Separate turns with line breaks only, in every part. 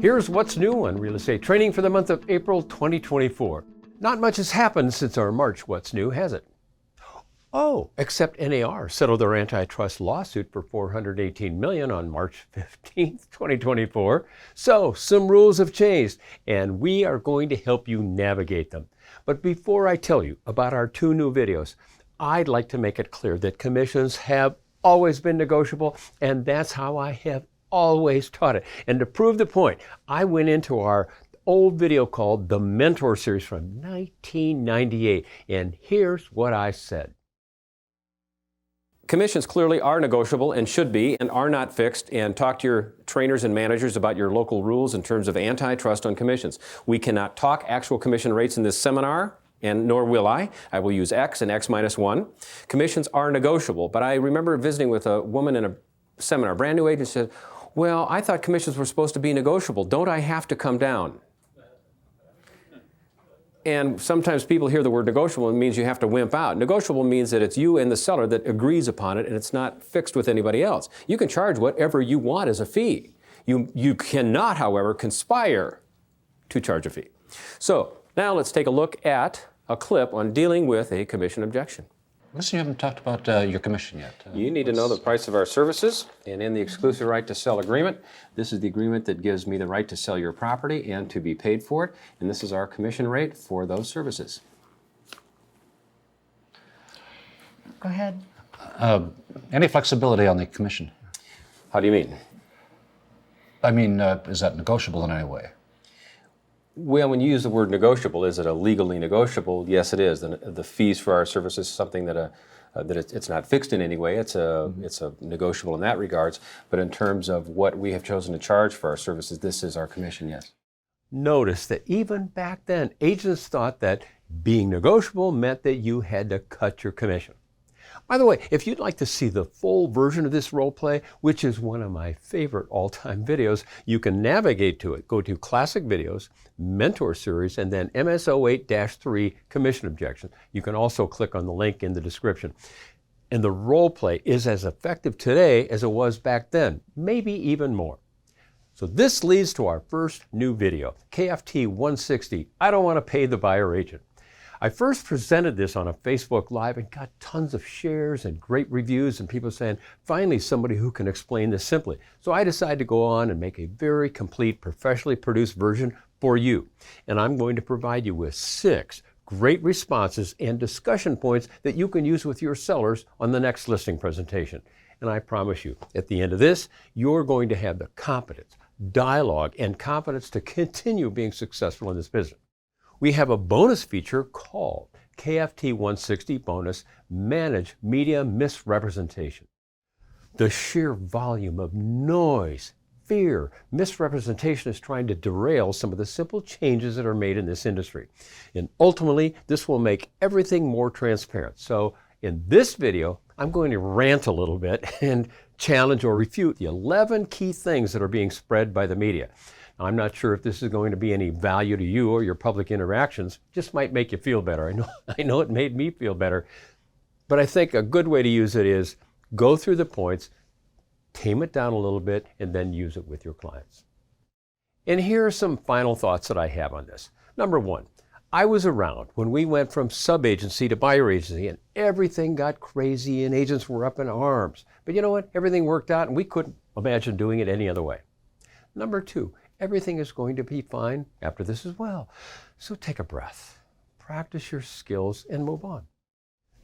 Here's what's new on real estate training for the month of April 2024. Not much has happened since our March What's New, has it? Oh, except NAR settled their antitrust lawsuit for $418 million on March 15th, 2024. So some rules have changed, and we are going to help you navigate them. But before I tell you about our two new videos, I'd like to make it clear that commissions have always been negotiable, and that's how I have always taught it. And to prove the point, I went into our old video called The Mentor Series from 1998, and here's what I said.
Commissions clearly are negotiable and should be and are not fixed, and talk to your trainers and managers about your local rules in terms of antitrust on commissions. We cannot talk actual commission rates in this seminar, and nor will I. I will use X and X minus 1. Commissions are negotiable, but I remember visiting with a woman in a seminar, brand new agent, said, well, I thought commissions were supposed to be negotiable. Don't I have to come down? And sometimes people hear the word negotiable and it means you have to wimp out. Negotiable means that it's you and the seller that agrees upon it and it's not fixed with anybody else. You can charge whatever you want as a fee. You cannot, however, conspire to charge a fee. So now let's take a look at a clip on dealing with a commission objection.
Listen, you haven't talked about your commission yet.
You need to know the price of our services, and in the exclusive right to sell agreement, this is the agreement that gives me the right to sell your property and to be paid for it, and this is our commission rate for those services.
Go ahead. Any flexibility on the commission?
How do you mean?
I mean, is that negotiable in any way?
Well, when you use the word negotiable, is it a legally negotiable? Yes, it is. The fees for our services is something that it's not fixed in any way. It's a negotiable in that regards. But in terms of what we have chosen to charge for our services, this is our commission, yes.
Notice that even back then, agents thought that being negotiable meant that you had to cut your commission. By the way, if you'd like to see the full version of this role play, which is one of my favorite all-time videos, you can navigate to it. Go to Classic Videos, Mentor Series, and then MS08-3 Commission Objection. You can also click on the link in the description. And the role play is as effective today as it was back then, maybe even more. So this leads to our first new video, KFT 160, I Don't Want to Pay the Buyer Agent. I first presented this on a Facebook Live and got tons of shares and great reviews and people saying, finally somebody who can explain this simply. So I decided to go on and make a very complete, professionally produced version for you. And I'm going to provide you with 6 great responses and discussion points that you can use with your sellers on the next listing presentation. And I promise you, at the end of this, you're going to have the competence, dialogue, and confidence to continue being successful in this business. We have a bonus feature called KFT 160 Bonus Manage Media Misrepresentation. The sheer volume of noise, fear, misrepresentation is trying to derail some of the simple changes that are made in this industry. And ultimately, this will make everything more transparent. So in this video, I'm going to rant a little bit and challenge or refute the 11 key things that are being spread by the media. I'm not sure if this is going to be any value to you or your public interactions. Just might make you feel better. I know it made me feel better. But I think a good way to use it is go through the points, tame it down a little bit, and then use it with your clients. And here are some final thoughts that I have on this. Number 1, I was around when we went from sub-agency to buyer agency and everything got crazy and agents were up in arms. But you know what? Everything worked out and we couldn't imagine doing it any other way. Number 2, everything is going to be fine after this as well. So take a breath, practice your skills, and move on.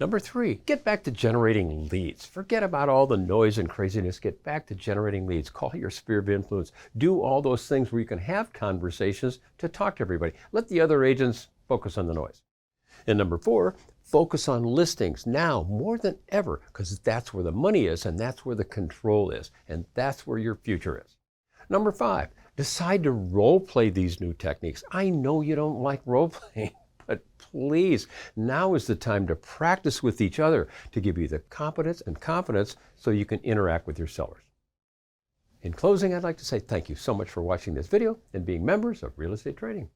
Number 3, get back to generating leads. Forget about all the noise and craziness. Get back to generating leads. Call your sphere of influence. Do all those things where you can have conversations to talk to everybody. Let the other agents focus on the noise. And number 4, focus on listings now more than ever, because that's where the money is and that's where the control is and that's where your future is. Number 5, decide to role play these new techniques. I know you don't like role playing, but please, now is the time to practice with each other to give you the competence and confidence so you can interact with your sellers. In closing, I'd like to say thank you so much for watching this video and being members of Real Estate Training.